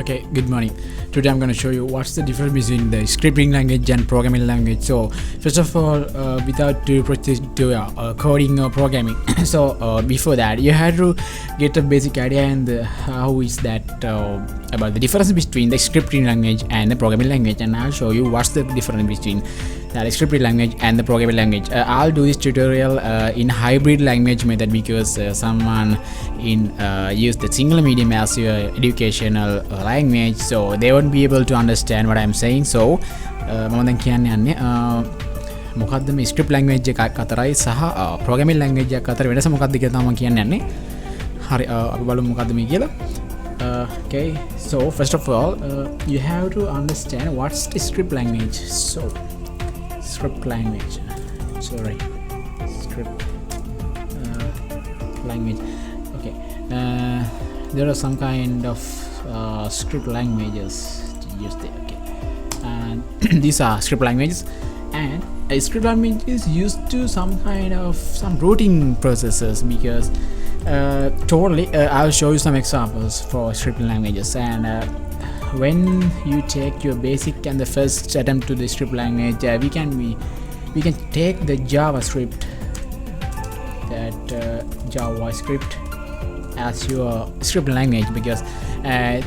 Okay, good morning. Today I'm going to show you what's the difference between the scripting language and programming language. So first of all, without to proceed to coding or programming, so before that you had to get a basic idea and how is that about the difference between the scripting language and the programming language, and I'll show you what's the difference between the scripting language and the programming language. I'll do this tutorial in hybrid language method because someone in use the single medium as your educational language, so they won't be able to understand what I'm saying. So මම දැන් කියන්න යන්නේ මොකද්ද මේ script language එකක් අතරයි සහ programming language එකක් අතර වෙනස මොකක්ද කියලා තමයි කියන්න යන්නේ. හරි අපි බලමු මොකද්ද මේ කියලා. Okay, so first of all you have to understand what's the script language. So script language, script language. Okay, there are some kind of script languages to use there. Okay, and these are script languages, and a script language is used to some kind of some routing processes because I'll show you some examples for scripting languages. And when you take your basic and the first attempt to the script language, we can take the JavaScript, as your script language, because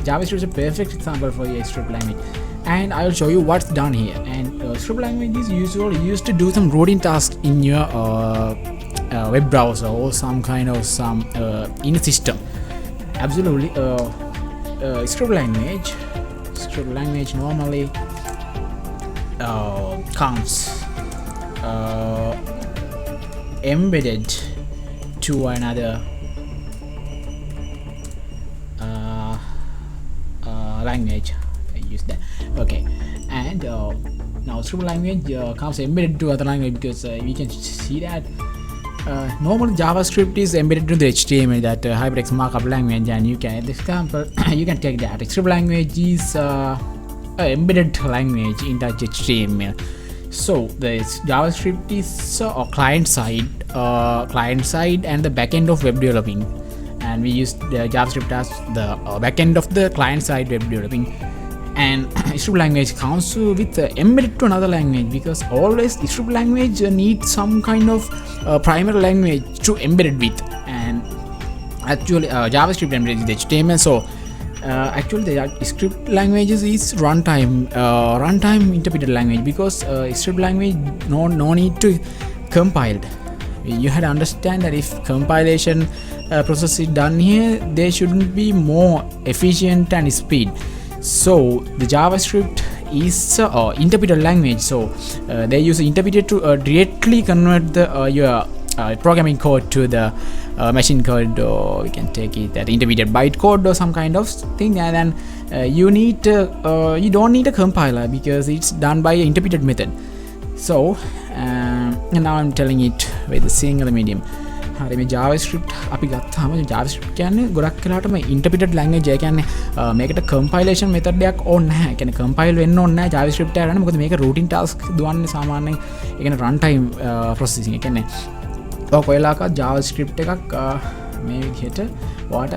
JavaScript is a perfect example for your script language. And I'll show you what's done here. And script language is usually used to do some routing tasks in your web browser or some kind of in a system. Absolutely. Script language normally comes embedded to another language. I use that. Okay, and now script language comes embedded to other language because we can see that normal JavaScript is embedded to the HTML, that hypertext markup language, and you can, this example, you can take that. Script language is embedded language in the HTML. So the JavaScript is client side and the backend of web developing, and we use the JavaScript as the backend of the client side web developing. And script language comes with embedded to another language because always script language needs some kind of primary language to embed it with. And actually JavaScript embedded with HTML, so actually the script languages is runtime interpreted language, because script language no need to compile. You had to understand that if compilation process is done here, they shouldn't be more efficient and speed. So the JavaScript is interpreted language, so they use the interpreter to directly convert the your programming code to the machine code, or we can take it that interpreted byte code or some kind of thing. And then you don't need a compiler because it's done by an interpreted method. So and now I'm telling it with the single medium. හරි, මේ JavaScript අපි ගත්තාම JavaScript කියන්නේ ගොඩක් වෙලාවට මේ interpreted language එක කියන්නේ මේකට compilation method එකක් ඕනේ නැහැ. ඒ කියන්නේ compile වෙන්න ඕනේ නැහැ JavaScript එක ගන්න. මොකද මේක routing task දුවන්නේ සාමාන්‍යයෙන් ඒ කියන්නේ runtime processing. ඒ කියන්නේ ඔයලාක JavaScript එකක් මේ විදිහට ඔයාලට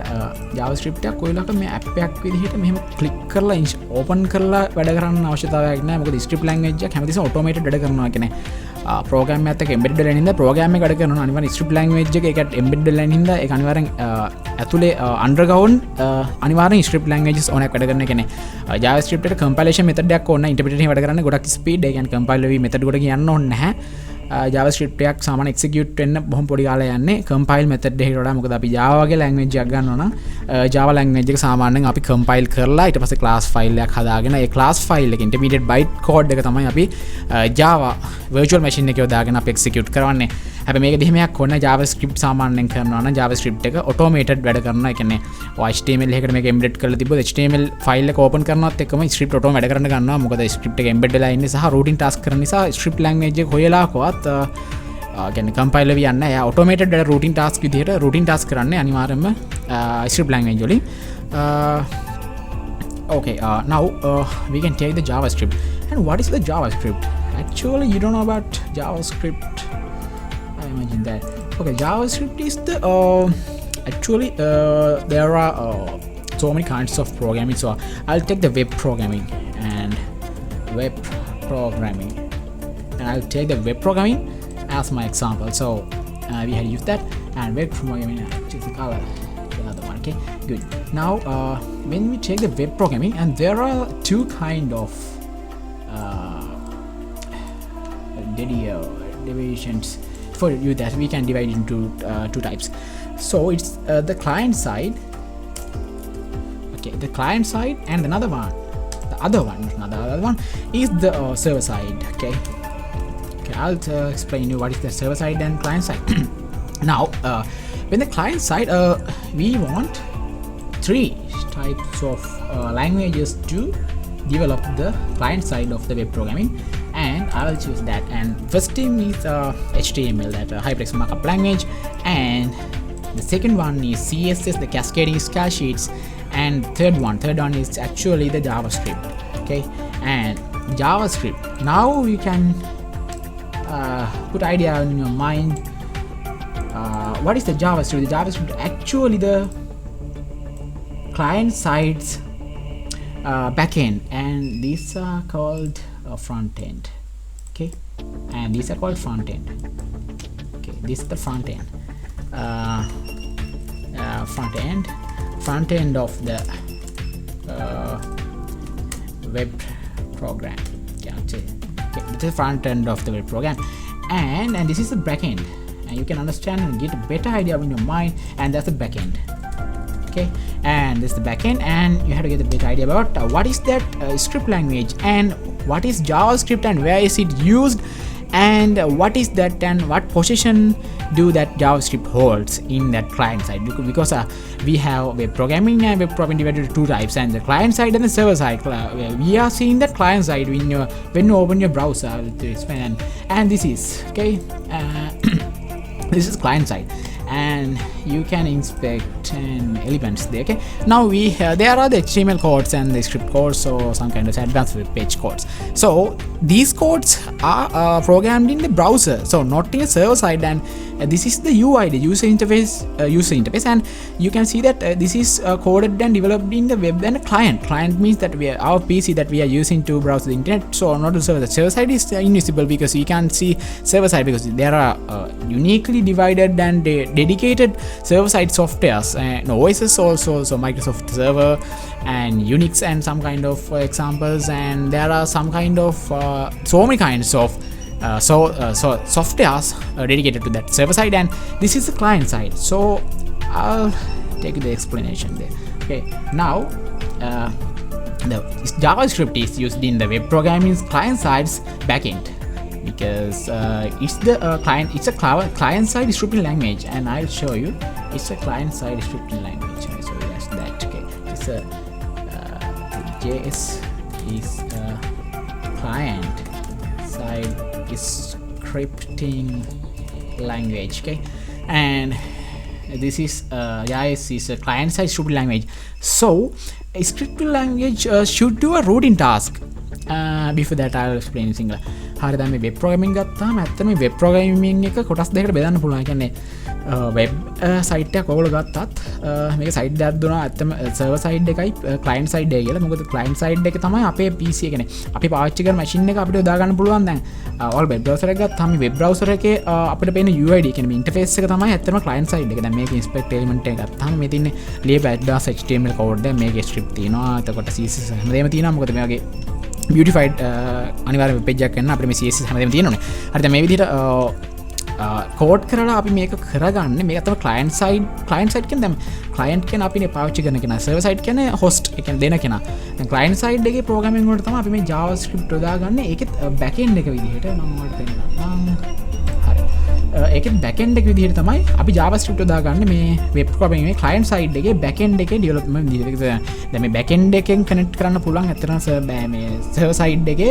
JavaScript එකක් ඔයලාක මේ app එකක් විදිහට මෙහෙම click කරලා open කරලා වැඩ කරන්න අවශ්‍යතාවයක් නැහැ. මොකද script language එක හැමතිස්සෙම automated වැඩ කරනවා. කියන්නේ program එකත් එක්ක embedded වෙලා ඉඳලා program එක වැඩ කරනවා. අනිවාර්යෙන් script language එක ඒකට embedded වෙලා ඉඳලා ඒක අනිවාර්යෙන් ඇතුලේ underground අනිවාර්යෙන් script languages ඕනක් වැඩ කරන. කියන්නේ JavaScript එකට compilation method එකක් ඕන නැහැ. interpreter එකේ වැඩ කරන්න ගොඩක් speed. ඒ කියන්නේ compile වෙවි method එකට කියන්න ඕනේ නැහැ. JavaScript එකක් සාමාන්‍ය execute වෙන්න බොහොම පොඩි කාලයක් යන්නේ compile method එකකට වඩා. මොකද අපි Java වගේ language එකක් ගන්නවා නම් Java language එක සාමාන්‍යයෙන් අපි compile කරලා ඊට පස්සේ class file එකක් හදාගෙන ඒ class file එකේ intermediate byte code එක තමයි අපි Java virtual machine එකේ යොදාගෙන අපි execute කරවන්නේ. හැබැයි මේක දෙහිමයක් ඕන JavaScript සාමාන්‍යයෙන් කරනවා නම් JavaScript එක automated වැඩ කරනවා. ඒ කියන්නේ HTML එකකට මේක embed කරලා තිබ්බොත් HTML file එක open කරනවත් එක්කම script auto වැඩ කරන්න ගන්නවා. මොකද script එක embed වෙලා ඉන්නේ සහ routing task කරන නිසා script language එක හොයලාකවත් කියන්නේ compile වෙ යන්නේ. එයා automated routing task විදිහට routing task කරන්නේ අනිවාර්යයෙන්ම script language වලින්. Okay, now we can take the JavaScript. And what is the JavaScript? Actually, you don't know about JavaScript. I imagine that. Okay, JavaScript is the actually there are so many kinds of programming. So I'll take the web programming and I'll take the web programming as my example. So we had used that, and web programming, choose the color, another one. Okay, good. Now when we take the web programming, and there are two kind of divisions for you that we can divide into two types. So it's the client side, okay, the client side, and the other one is the server side. Okay, I'll explain you what is the server side and client side. Now when the client side, we want three types of languages to develop the client side of the web programming, and I will choose that. And first thing is HTML, that hypertext markup language, and the second one is CSS, the cascading style sheets, and third one is actually the JavaScript. Okay, and JavaScript, now you can put idea in your mind, what is the JavaScript? The JavaScript actually the client side's backend, and these are called front end. Okay, and these are called front end. Okay, this is the front end. Front end of the web program. Okay, this is front end of the web program, and this is the back end, and you can understand and get a better idea in your mind, and that's the back end. Okay, and this is the back end, and you have to get a better idea about what is that script language, and what is JavaScript, and where is it used, and what is that, and what position do that JavaScript holds in that client side, because we have web programming and web programming divided into two types, and the client side and the server side. We are seeing that client side when you open your browser, to explain, and this is okay. This is client side, and you can inspect elements there. Okay, now there are the HTML codes and the script codes, so some kind of advanced web page codes. So these codes are programmed in the browser, so not in a server side, and this is the UI, the user interface, and you can see that this is coded and developed in the web and client means that our PC that we are using to browse the internet, so not the server. The server side is invisible because you can't see server side, because there are uniquely divided and dedicated server side softwares and OSs also, so Microsoft Server and Unix and some kind of examples, and there are some kind of so many kinds of softwares dedicated to that server side, and this is the client side. So I'll take the explanation there. Okay, now the JavaScript is used in the web programming client side's backend, because it's the it's a client side scripting language, and I'll show you it's a client side scripting language. So that's that. Okay, it's a JS is a client side scripting language. Okay, and this is JS is a client side scripting language. So a scripting language should do a routing task. Before that I'll explain in sinhala. හරි දැන් මේ web programming ගත්තාම ඇත්තටම මේ web programming එක කොටස් දෙකකට බෙදන්න පුළුවන්. ඒ කියන්නේ වෙබ් සයිට් එකක් ඔයගොල්ලෝ ගත්තත් මේක සයිට් දෙකක් දුනා ඇත්තම සර්වර් සයිඩ් එකයි ක්ලයන්ට් සයිඩ් එක කියලා. මොකද ක්ලයන්ට් සයිඩ් එක තමයි අපේ PC එක කියන්නේ අපි පාවිච්චි කරන මැෂින් එක අපිට යොදා ගන්න පුළුවන්. දැන් ඔයාලා වෙබ් බ්‍රවුසර් එක ගත්තාම මේ වෙබ් බ්‍රවුසර් එකේ අපිට පේන UID කියන්නේ මේ ඉන්ටර්ෆේස් එක තමයි ඇත්තටම ක්ලයන්ට් සයිඩ් එක. දැන් මේක ඉන්ස්පෙක්ට් එලිමන්ට් එක ගත්තාම මේ තියෙන්නේ ලියපු ඇඩ්වාන්ස් HTML කෝඩ් එක, මේකේ ස්ක්‍රිප්ට් තියෙනවා, එතකොට CSS හැමදේම තියෙනවා. මොකද මේ වගේ beautified අනිවාර්ය වෙබ් එකක් ගන්න අපිට මේ CSS හැමදේම තියෙනවනේ. හරිද? මේ විදිහට කෝඩ් කරලා අපි මේක කරගන්නේ. මේක තමයි client side කියන්නේ දැන් client කියන අපිනේ පාවිච්චි කරන කෙනා, server side කියන්නේ host එක දෙන කෙනා. දැන් client side එකේ programming වලට තමයි අපි මේ JavaScript යොදාගන්නේ. ඒකෙත් back end එක විදිහට මම ඔයාලට පෙන්නන්නම්. හරි. ඒකෙත් back end එක විදිහට තමයි අපි JavaScript යොදාගන්නේ මේ web programming මේ client side එකේ back end එකේ development විදිහට. දැන් මේ back end එකෙන් connect කරන්න පුළුවන් ඇත්තටම මේ server side එකේ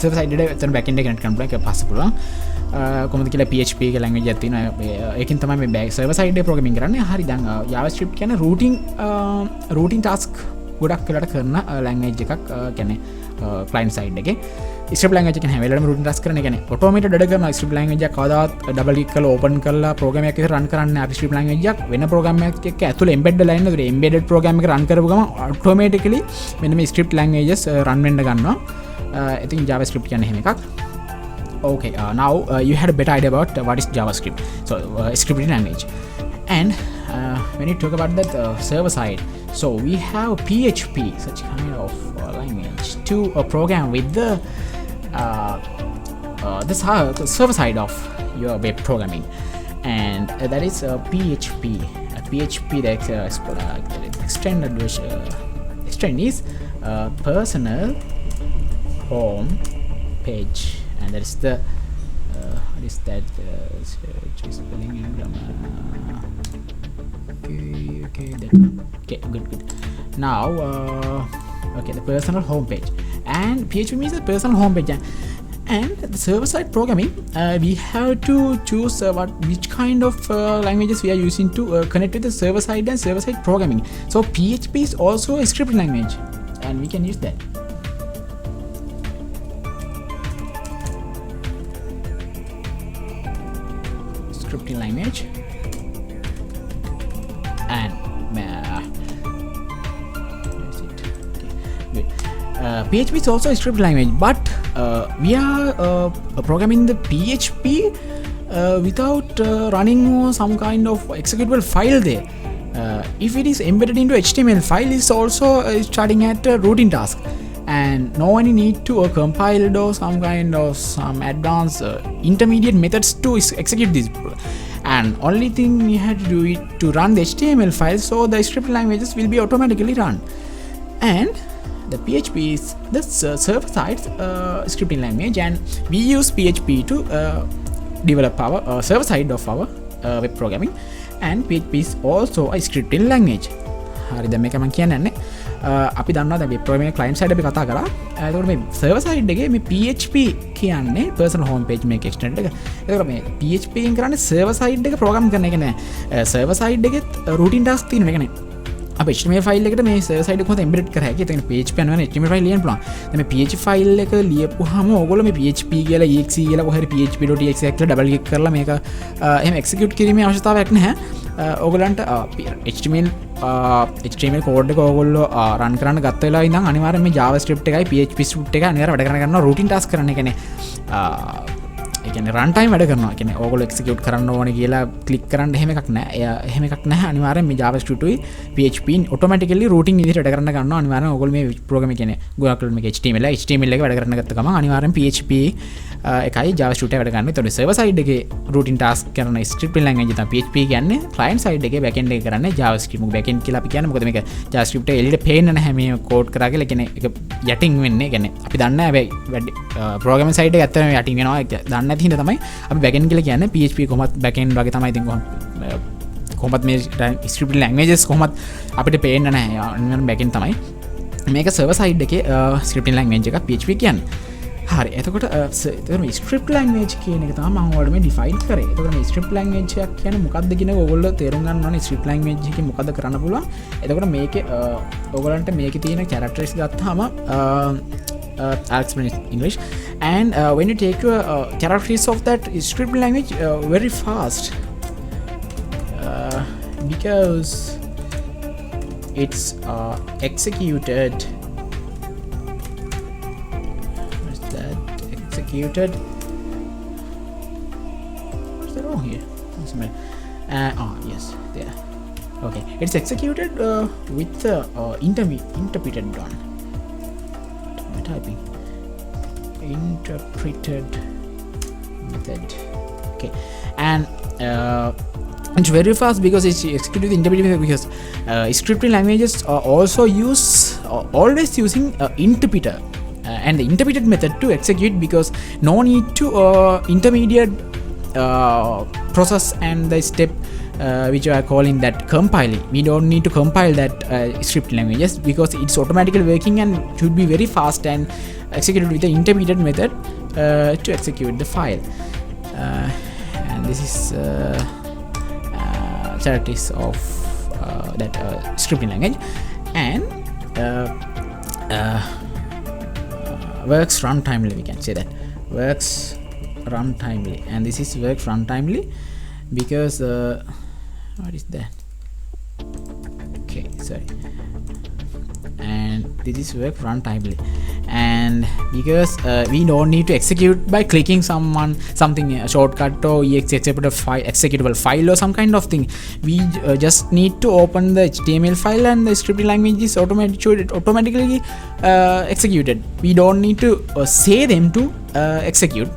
server side එකට එතන back end එක connect කරන්න පුළුවන්. ඒක පස්සේ පුළුවන්. කොහොමද කියලා PHP එක language එකක් තියෙනවා. ඒකෙන් තමයි මේ server side එකේ programming කරන්නේ. හරි. දැන් JavaScript කියන්නේ routing task ගොඩක් වෙලාට කරන language එකක් කියන්නේ client side එකේ. ස්ක්‍රිප්ට් ලැන්ග්වේජ් එක හැම වෙලාවෙම රුටින් ටාස්ක් කරන එක නේ ඔටෝමේටඩ් වැඩ කරන ස්ක්‍රිප්ට් ලැන්ග්වේජ් එක කවදාවත් ඩබල් ක්ලික් කරලා ඕපන් කරලා ප්‍රෝග්‍රෑම් එකක් රන් කරන්න අපි ස්ක්‍රිප්ට් ලැන්ග්වේජ් එකක් වෙන ප්‍රෝග්‍රෑම් එකක් එක්ක ඇතුළේ එම්බෙඩ් වෙලා ඉන්න. ඒ එම්බෙඩඩ් ප්‍රෝග්‍රෑම් එක රන් කරපු ගමන් ඔටෝමැටිකලි මෙන්න මේ ස්ක්‍රිප්ට් ලැන්ග්වේජස් රන් වෙන්න ගන්නවා. ඉතින් JavaScript කියන්නේ එහෙම එකක්. Okay, now you had a better idea about what is JavaScript. So, scripting language. And when you talk about that server side, so we have PHP, such kind of language, to program with the server side of your web programming. And that is PHP. PHP, the extended extend is personal home page. And that is the what is that spelling and grammar. Okay, that one. Okay, good. Now okay, the personal home page, and PHP means the personal home page. And the server side programming, we have to choose which kind of languages we are using to connect with the server side and server side programming. So PHP is also a scripting language, and we can use that. Scripting language, and that's it. Okay, good. PHP is also a script language, but we are programming the PHP without running some kind of executable file there. If it is embedded into HTML file, is also starting at a routine task, and no one need to compile or some kind of some advanced intermediate methods to execute this. And only thing you have to do it to run the HTML file, so the script languages will be automatically run. And the PHP is the server side scripting language, and we use PHP to develop our server side of our web programming. And PHP is also a scripting language. හරි දැන් මේක මම කියන්නේ අපි දන්නවා දැන් web programming client side අපි කතා කරා. ඒතකොට මේ සර්වර් සයිඩ් එකේ මේ PHP කියන්නේ personal home page මේක එක්ස්ටෙන්ඩ් එක. ඒතකොට මේ PHP එකෙන් කරන්නේ සර්වර් සයිඩ් එක ප්‍රෝග්‍රෑම් කරන එක නෑ. සර්වර් සයිඩ් එකෙත් රූටින් ටාස්ක් තියෙනවා. ඒක නේ. අපි HTML ෆයිල් එකට මේ සර්වර් සයිඩ් එක කොහොමද එම්බෙඩ් කර හැකියි. එතන PHP යනවා HTML ෆයිල් ලියන්න පුළුවන්. දැන් මේ PHP ෆයිල් එක ලියපුවාම ඕගොල්ලෝ මේ PHP කියලා exe කියලා කොහේ හරි php.exe කියලා ඩබල් ක්ලික් කරලා මේක එහෙම එක්සිකියුට් කිරීමේ අවශ්‍යතාවයක් නැහැ. ඕගොල්ලන්ට HTML කෝඩ් එක ඕගොල්ලෝ රන් කරන්න ගත්ත වෙලාව ඉඳන් අනිවාර්යයෙන් මේ JavaScript එකයි PHP script එකයි අනිවාර්යයෙන් වැඩ කරන ගන්නවා routine task කරන එකනේ. ඒ කියන්නේ run time වැඩ කරනවා. ඒ කියන්නේ ඕගොල්ලෝ execute කරන්න ඕනේ කියලා click කරන්න එහෙම එකක් නැහැ. එහෙම එකක් නැහැ. අනිවාර්යයෙන් මේ JavaScript උයි PHP automatically routing විදිහට වැඩ කරන්න ගන්නවා. අනිවාර්යයෙන් ඕගොල්ලෝ මේ program එක කියන්නේ ගොඩක් මේක HTML එක වැඩ කරන්න ගත්ත ගමන් අනිවාර්යයෙන් PHP එකයි JavaScript එක වැඩ ගන්න. ඒතකොට server side එකේ routine task කරන scripting language තමයි PHP කියන්නේ. client side එකේ backend එක කරන්නේ JavaScript. මොකද backend කියලා අපි කියන්නේ මොකද මේක JavaScript එක එළියට පේන්නේ නැහැ මේ code කරා කියලා. කියන්නේ ඒක යටින් වෙන්නේ. කියන්නේ අපි දන්නේ නැහැ හැබැයි programming side එක ඇත්තටම යටින් වෙනවා. දන්නේ නැති හින්දා තමයි අපි backend කියලා කියන්නේ. PHP කොහොමත් backend වගේ තමයි. ඉතින් කොහොමත් මේ scripting languages කොහොමත් අපිට පේන්නේ නැහැ. අනිවාර්යෙන් backend තමයි. මේක server side එකේ scripting language එකක් PHP කියන්නේ. හරි එතකොට මේ ස්ක්‍රිප්ට් ලැන්ග්වේජ් කියන එක තමයි මම ඔයාලට මේ ඩිෆයින් කරේ. එතකොට මේ ස්ක්‍රිප්ට් ලැන්ග්වේජ් එක කියන්නේ මොකක්ද කියන එක ඔයගොල්ලෝ තේරුම් ගන්න ඕනේ. ස්ක්‍රිප්ට් ලැන්ග්වේජ් එකේ මොකද්ද කරන්න පුළුවන්. එතකොට මේකේ ඔයගොල්ලන්ට මේකේ තියෙන characters ගත්තාම I'll explain it in English. And when you take your characteristics of that script language very fast, because it's executed. What's that? Executed. What's that wrong here? Yes, there. Okay, it's executed with the interpreted one. Typing interpreted method. Okay, and it's very fast because it's executed with interpreted method, because scripting languages are also always using interpreter and the interpreted method to execute, because no need to intermediate process and the step which we are calling that compiling. We don't need to compile that script languages because it's automatically working and should be very fast and executed with the intermediate method to execute the file. And this is characteristics of that scripting language. And works runtimely, we can say that works runtimely, and this is works runtimely because what is that, okay, sorry, and this is work runtimely, and because we don't need to execute by clicking something a shortcut or executable file or some kind of thing. We just need to open the HTML file and the scripting language is automatically executed. We don't need to say them to execute.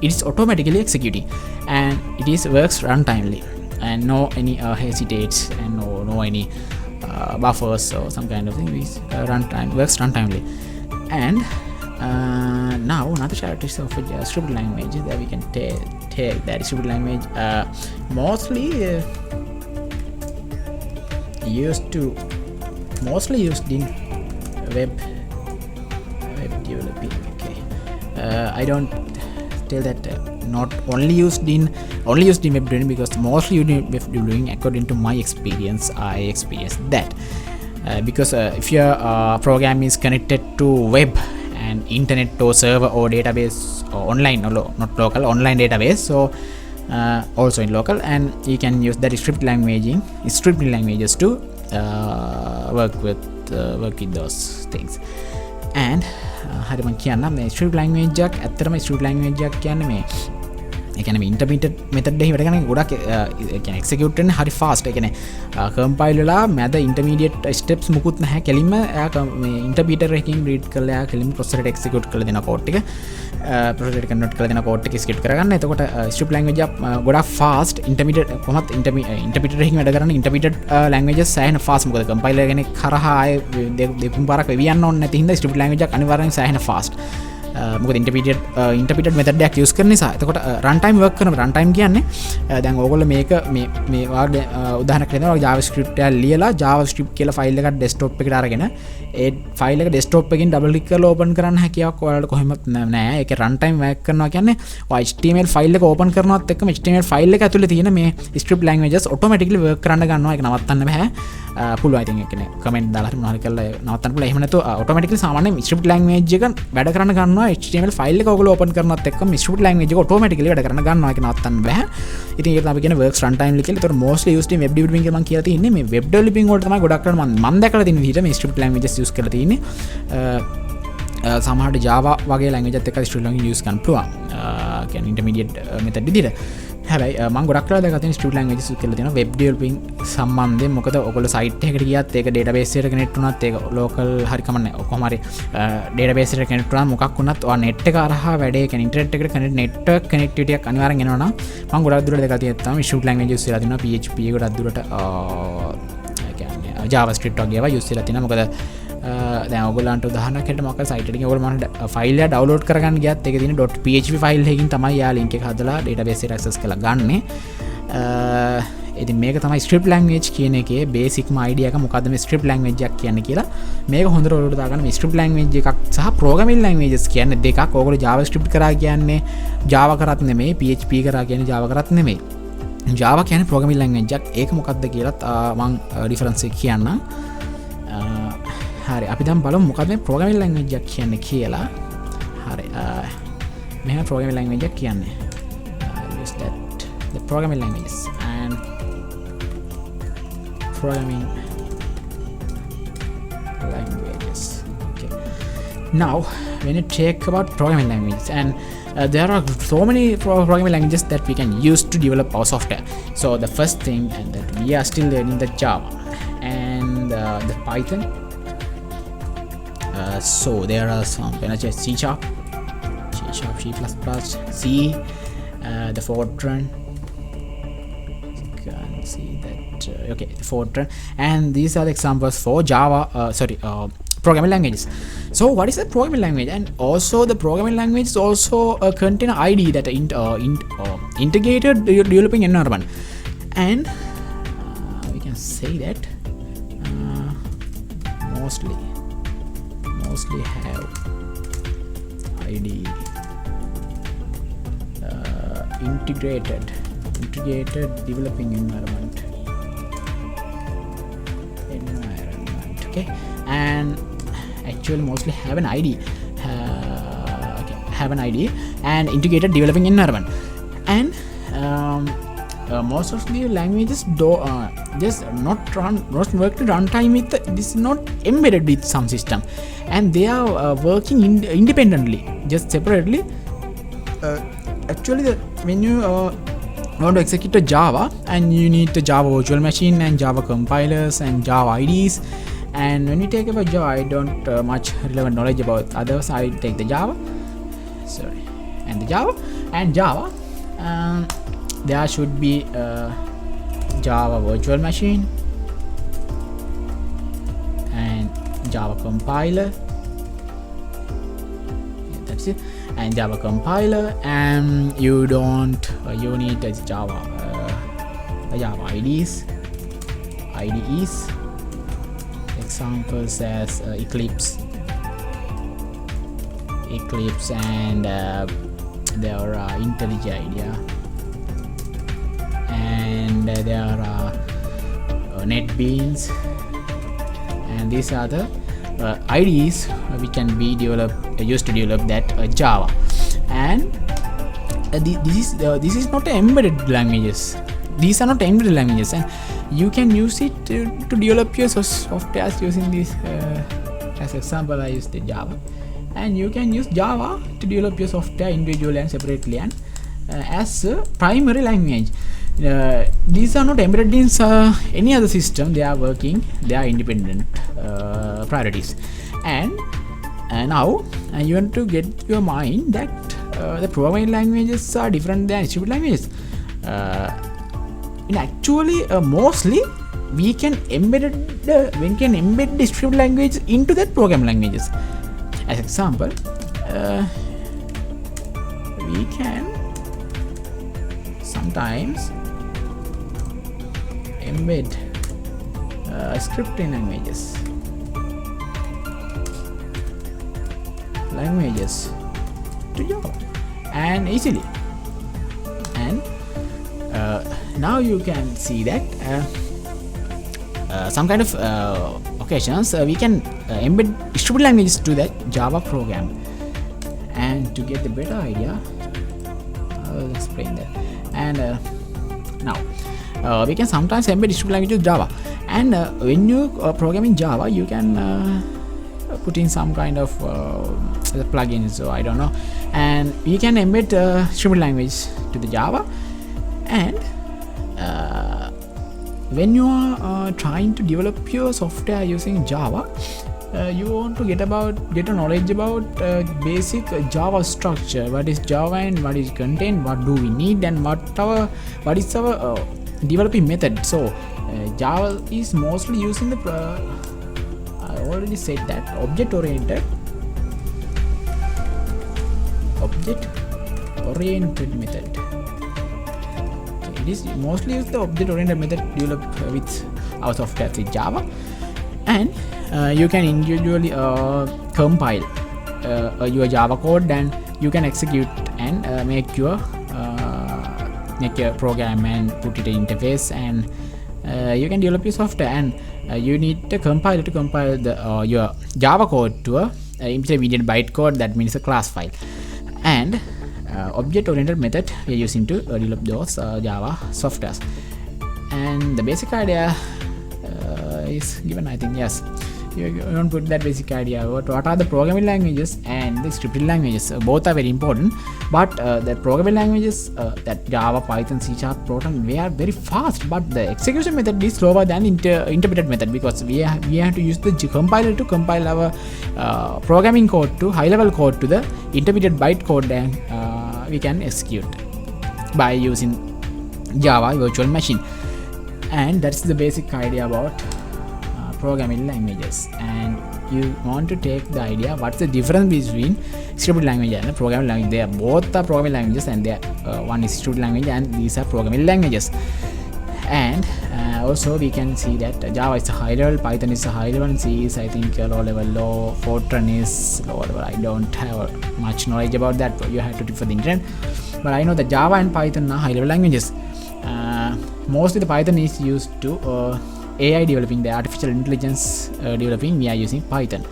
It is automatically executing, and it is works runtimely, and no any hesitates, and no any buffers or some kind of thing. Is works runtimely. And now another characteristic of a script language that we can take that script language mostly used in web developing. Okay, I don't tell that not only used in web developing, because mostly used in web developing. According to my experience, I experienced that because if your program is connected to web and internet or server or database or online, or not local, online database, so also in local, and you can use that scripting languages to work with those things. And හරි මම කියන්නම් මේ script language එකක් ඇත්තටම script language එකක් කියන්නේ මේ ඒ කියන්නේ මේ intermediate method එකේ වැඩ කරන ගොඩක් ඒ කියන්නේ execute වෙන්නේ හරි fast. ඒ කියන්නේ compile වෙලා මැද intermediate steps මුකුත් නැහැ. කෙලින්ම එයා මේ interpreter එකකින් read කරලා එයා කෙලින්ම processor එකට execute කරලා දෙන code එක processor එකට convert කරලා දෙන code එක execute කරගන්න. එතකොට script language එක ගොඩක් fast. intermediate කොහොමද interpreter එකකින් වැඩ කරන intermediate languages සෑහෙන fast. මොකද compiler කෙනෙක් කරහා ආයේ දෙතුන් පාරක් වෙවි යන්න ඕනේ නැති හින්දා script language එක අනිවාර්යෙන් සෑහෙන fast. මොකද interpreted method එකක් use කරන නිසා. එතකොට runtime work කරන runtime කියන්නේ දැන් ඕගොල්ලෝ මේක මේ වාගේ උදාහරණයක් දෙනවා. JavaScript එක ලියලා JavaScript කියලා ෆයිල් එකක් desktop එකට අරගෙන ඒ ෆයිල් එක desktop එකකින් double click කරලා open කරන්න හැකියාවක් ඔයාලට කොහෙවත් නැහැ. ඒක runtime work කරනවා කියන්නේ ඔය HTML ෆයිල් එක open කරනවත් එක්කම HTML ෆයිල් එක ඇතුලේ තියෙන මේ script languages automatically work කරන්න ගන්නවා. ඒක නවත්තන්න බෑ. පුළුවන්. ඉතින් ඒ කියන්නේ comment දාලා හරි මොනවා හරි කරලා නවත්තන්න පුළුවන්. එහෙම නැත්නම් automatically සාමාන්‍යයෙන් script language එක වැඩ කරන්න ගන්නවා. HTML ෆයිල් එක ඔයගොල්ලෝ open කරනවත් එක්කම script language එක automatically වැඩ කරන්න ගන්නවා. ඒක නවත්තන්න බෑ. ඉතින් ඒක තමයි කියන්නේ works runtimely කියලා. ඒතකොට mostly used in web developing කියලා මම කියලා තියෙන්නේ. මේ web developing වලට තමයි ගොඩක් කරලා මම දැකලා තියෙන විදිහට මේ script languages use කරලා තියෙන්නේ. සමහරට Java වගේ language එකත් එක්ක script language use කරන්න පුළුවන්. කියන්නේ intermediate method විදිහට. හැබැයි මම ගොඩක් කරලා දැකලා තියෙන script languages use කරලා තියෙනවා web developing සම්බන්ධයෙන්. මොකද ඔයගොල්ලෝ site එකකට ගියත් ඒක database එකට connect වුණත් ඒක local හරි කමන්නේ. කොහොම හරි database එකට connect වුණාම මොකක් වුණත් ඔයා net එක හරහා වැඩේ කියන්නේ internet එකට connect network connectivity එකක් අනිවාර්යෙන් එනවා නම් මම ගොඩක් දුරට දැකලා තියෙනවා තමයි script language use කරලා තියෙනවා. PHP ගොඩක් දුරට කියන්නේ JavaScript වගේ ඒවා use කරලා තියෙනවා. මොකද දැන් ඔයගොල්ලන්ට උදාහරණයක් හැටියට මොකක් සයිට් එකකින් ඔයගොල්ලෝ මම ෆයිල් එක ඩවුන්ලෝඩ් කරගන්න ගියත් ඒකේ තියෙන .php ෆයිල් එකකින් තමයි යා link එක හදලා database එකට access කරලා ගන්නෙ. ඉතින් මේක තමයි script language කියන එකේ basic idea එක. මොකද්ද මේ script language එකක් කියන්නේ කියලා මේක හොඳට ඔයාලට දාගන්න. මේ script language එකක් සහ programming languages කියන්නේ දෙකක්. ඔයගොල්ලෝ JavaScript කරා කියන්නේ Java කරත් නෙමෙයි, PHP කරා කියන්නේ Java කරත් නෙමෙයි. Java කියන්නේ programming language එකක්. ඒක මොකද්ද කියලාත් මම difference එක කියන්නම්. හරි අපි දැන් බලමු මොකක්ද මේ programming language එකක් කියන්නේ කියලා. හරි මෙහෙම programming language එකක් කියන්නේ use that the programming languages and programming languages. Okay, now when you talk about programming languages, and there are so many programming languages that we can use to develop our software. So the first thing, and that we are still learning the Java and the Python. So there are some C#, C++, C, the Fortran. You can see that. Okay, the Fortran, and these are the examples for Java. Programming languages. So what is a programming language? And also the programming language also contain ID that integrated developing environment, and we can say that mostly have ID integrated developing environment. Okay, and actually mostly have an ID. have an idea and integrated developing environment. And most of the languages just not work to runtime with this is not embedded with some system, and they are working independently, just separately. Actually, when you want to execute a Java, and you need the Java virtual machine and Java compilers and Java IDs. And when we take about Java, I don't much relevant knowledge about others. I take the Java, and the Java. There should be a Java virtual machine and Java compiler. That's it. And Java compiler, and you need a Java IDEs. Examples as Eclipse, and there are IntelliJ IDEA, and there are NetBeans, and these are the IDEs which can be used to develop that Java. And this is not embedded languages. These are not embedded languages, and you can use it to develop your software using this. As example, I use the Java, and you can use Java to develop your software individually and separately, and as a primary language. These are not embedded in any other system. They are independent priorities. And now you want to get your mind that the programming languages are different than distributed languages. Actually, mostly we can embed distributed language into that program languages. As example, we can sometimes embed scripting languages to Java, and easily. And now you can see that some kind of occasions we can embed distributed languages to that Java program. And to get the better idea, I'll explain that. And now we can sometimes embed distributed language to Java. And when you program in Java, you can put in some kind of plugins, so I don't know, and we can embed distributed language to the Java. And when you are trying to develop your software using Java, you want to get a knowledge about basic Java structure. What is Java and what is content? What do we need, and what is our developing method? So Java is mostly using the I already said that object-oriented method. It is mostly use the object-oriented method developed with our software with Java. And you can individually compile your Java code, and you can execute and make your program and put it in interface, and you can develop your software. And you need a compiler to compile your Java code to a intermediate bytecode, that means a class file. And object-oriented method we are using to develop those Java softwares. And the basic idea is given, I think. Yes, you don't put that basic idea. What are the programming languages and the scripting languages? Both are very important, but the programming languages, that Java, Python, C#, Proton, they are very fast, but the execution method is slower than interpreted method, because we have to use the compiler to compile our programming code to high-level code to the intermediate bytecode, and we can execute by using Java virtual machine. And that's the basic idea about programming languages. And you want to take the idea what's the difference between scripted language and programming language. They are both are programming languages, and they are one is scripted language and these are programming languages. And also we can see that Java is a high level, Python is a high level, and C is I think low level, Fortran is low level. I don't have much knowledge about that, but you have to refer the internet. But I know that Java and Python are high level languages. Mostly the Python is used to AI developing, the artificial intelligence developing, we are using Python.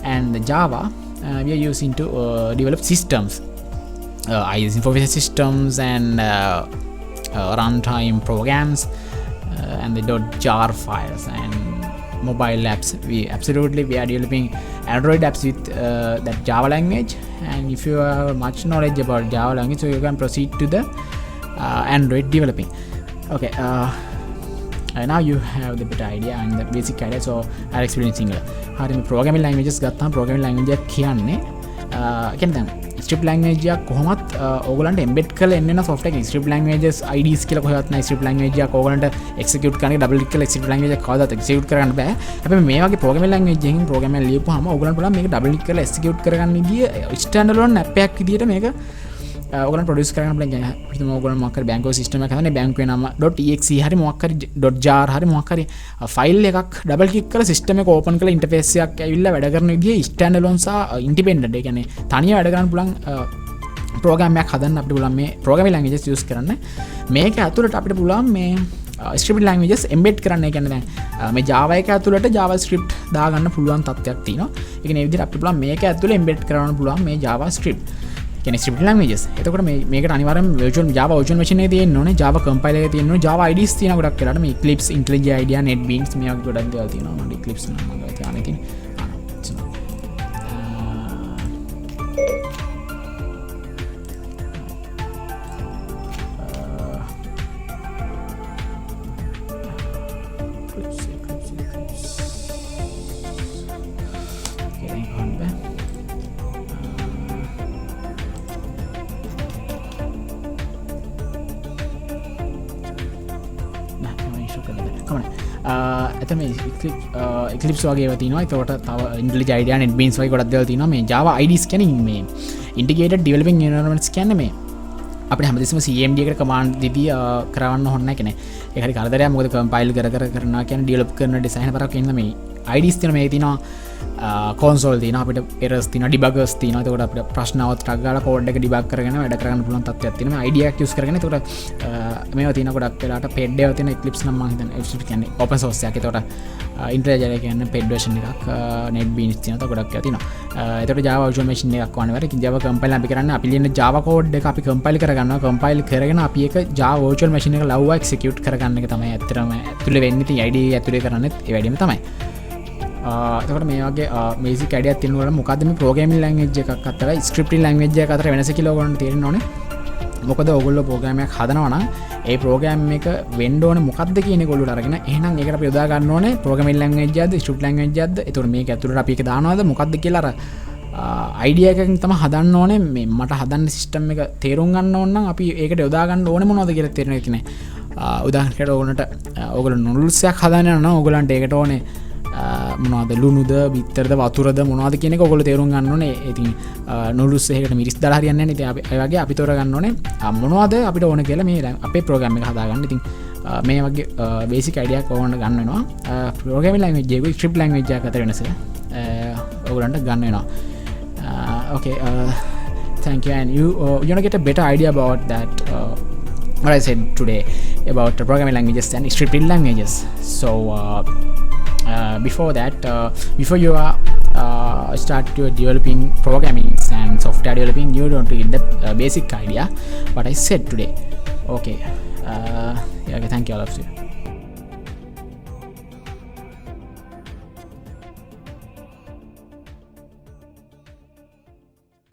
And the Java we are using to develop systems, information systems and runtime programs and the .jar files and mobile apps. We are developing Android apps with that Java language, and if you have much knowledge about Java language, so you can proceed to the Android developing. Okay, now you have the better idea and the basic idea, so I'll explain in single. හරි programming languages ගත්තාම programming language එක කියන්නේ කියන්නේ දැන් script language එකක් කොහොමත් ඕගලන්ට embed කරලා එන්න software එකේ script languages IDs කියලා කොහෙවත් නැහැ. script language එකක් ඕගලන්ට execute කරන්න double click කරලා script language එක කවදාවත් execute කරගන්න බෑ. හැබැයි මේ වගේ programming language එකකින් program එක ලියපුවාම ඕගලන්ට පුළුවන් මේක double click කරලා execute කරගන්න විදිය standalone app එකක් විදියට මේක ඔයගොල්ලන් ප්‍රොඩියුස් කරන්න පුළුවන්. හිතමු ඔයගොල්ලන් මොකක් හරි බැංකුවේ සිස්ටම් එකක් හදන්නේ, බැංකුවේ නම .exe හරි මොකක් හරි .jar හරි මොකක් හරි ෆයිල් එකක් ඩබල් ක්ලික් කරලා සිස්ටම් එක ඕපන් කරලා ඉන්ටර්ෆේස් එකක් ඇවිල්ලා වැඩ කරන විදිහේ ස්ටෑන්ඩ් සහ ඉන්ඩිපෙන්ඩන්ට්, ඒ කියන්නේ තනියම වැඩ කරන්න පුළුවන් ප්‍රෝග්‍රෑම් එකක් හදන්න අපිට පුළුවන් මේ ප්‍රෝග්‍රෑමින් ලැන්ග්වේජස් යූස් කරන්න. මේක ඇතුළට අපිට පුළුවන් මේ script languages embed කරන්න. ඒ කියන්නේ දැන් මේ Java එක ඇතුළට JavaScript දාගන්න පුළුවන් තත්ත්වයක් තියෙනවා. ඒ කියන්නේ මේ විදිහට අපිට පුළුවන් මේක ඇතුළේ embed කරන්න පුළුවන් මේ JavaScript. script languages. එතකොට මේකට අනිවාර්යයෙන්ම Java virtual machine එකේ තියෙන්න ඕනේ, Java compiler එකේ තියෙන්න ඕනේ, Java IDs තියෙන ගොඩක් වෙලාට මේ Eclipse, IntelliJ IDEA, NetBeans මේ වගේ ගොඩක් දේවල් තියෙනවා. මම Eclipse නම් මම ගානේ තියෙන්නේ. ඇතම Eclipse වගේ තියෙනවා. ඒකට තව IntelliJ IDEA, NetBeans වගේ ගොඩක් දේවල් තියෙනවා. මේ Java IDs කියන්නේ මේ integrated developing environments කියන්නේ මේ අපිට හැමදෙස්සම CMD එකට command දීදී කරවන්න ඕන නැහැ කියන්නේ. ඒක හරි කරදරයක්. මොකද compile කර කරනවා කියන්නේ develop කරන design පරක් කියන මේ IDs තියෙන මේ තියෙනවා console තියෙනවා, අපිට errors තියෙනවා, debuggers තියෙනවා. එතකොට අපිට ප්‍රශ්න આવත් ටක් ගාලා code එක debug කරගෙන වැඩ කරගන්න පුළුවන් තත්ත්වයක් තියෙනවා. මේ IDEA එක use කරගෙන. එතකොට මේවා තියෙන ගොඩක් වෙලාට paid ඒවා තියෙන Eclipse නම් මම හිතන්නේ Eclipse කියන්නේ open source එකක්. එතකොට IntelliJ කියන්නේ paid version එකක්, NetBeans තියෙනවා, ගොඩක් ඒවා තියෙනවා. එතකොට Java virtual machine එකක් වань වර Java compiler අපි කරන්නේ අපි ලියන Java code එක අපි compile කරගන්නවා. compile කරගෙන අපි ඒක Java virtual machine එක ලව්ව execute කරගන්න එක තමයි ඇත්තටම ඇතුලේ වෙන්නේ. ඉතින් IDE ඇතුලේ කරන්නේත් ඒ වැඩේම තමයි. එතකොට මේ වගේ බේසික් අයිඩියා එකක් තියෙනකොට මොකද්ද මේ ප්‍රෝග්‍රෑමින් ලැන්ග්වේජ් එකක් අතර ස්ක්‍රිප්ටින් ලැන්ග්වේජ් එකක් අතර වෙනස කියලා ඔයගොල්ලන්ට තේරෙන්න ඕනේ. මොකද ඔයගොල්ලෝ ප්‍රෝග්‍රෑම් එකක් හදනවා නම් ඒ ප්‍රෝග්‍රෑම් එක වෙන්න ඕනේ මොකද්ද කියන එක ඔයගොල්ලෝ අරගෙන එහෙනම් ඒකට අපි යොදා ගන්න ඕනේ ප්‍රෝග්‍රෑමින් ලැන්ග්වේජ් එකක්ද ස්ක්‍රිප්ට් ලැන්ග්වේජ් එකක්ද. එතකොට මේක ඇතුළට අපි ඒක දානවද මොකද්ද කියලා අර අයිඩියා එකකින් තමයි හදන්න ඕනේ. මේ මට හදන්න සිස්ටම් එක තේරුම් ගන්න ඕන නම් අපි ඒකට යොදා ගන්න ඕනේ මොනවද කියලා තේරෙන එක නේ. උදාහරණයකට ඔයගොල්ලෝ නූඩල්ස් එකක් හදන්න යනවා නම් ඔයගොල්ලන්ට ඒකට ඕනේ මොනවද ලුණුද බිත්තරද වතුරද මොනවද කියන එක ඔයගොල්ලෝ තේරුම් ගන්න ඕනේ. ඉතින් නූඩල්ස් එකකට මිරිස් දාලා හරියන්නේ නැහැ. ඉතින් ඒ වගේ අපි තෝර ගන්න ඕනේ මොනවද අපිට ඕන කියලා මේ අපේ ප්‍රෝග්‍රෑම් එක හදාගන්න. ඉතින් මේ වගේ බේසික් අයිඩියා එකක් ඕගොල්ලන්ට ගන්න වෙනවා. ප්‍රෝග්‍රෑමින් ලැන්ග්වේජ් එක ස්ක්‍රිප්ට් ලැන්ග්වේජ් එකක් අතර වෙනස ඔයගොල්ලන්ට ගන්න වෙනවා. Okay, thank you, and you're gonna get a better idea about that what I said today about the programming languages and scripting languages. So before that, before you start your developing programming and software developing, you don't get the basic idea what I said today. Okay, yeah, okay, thank you all of you.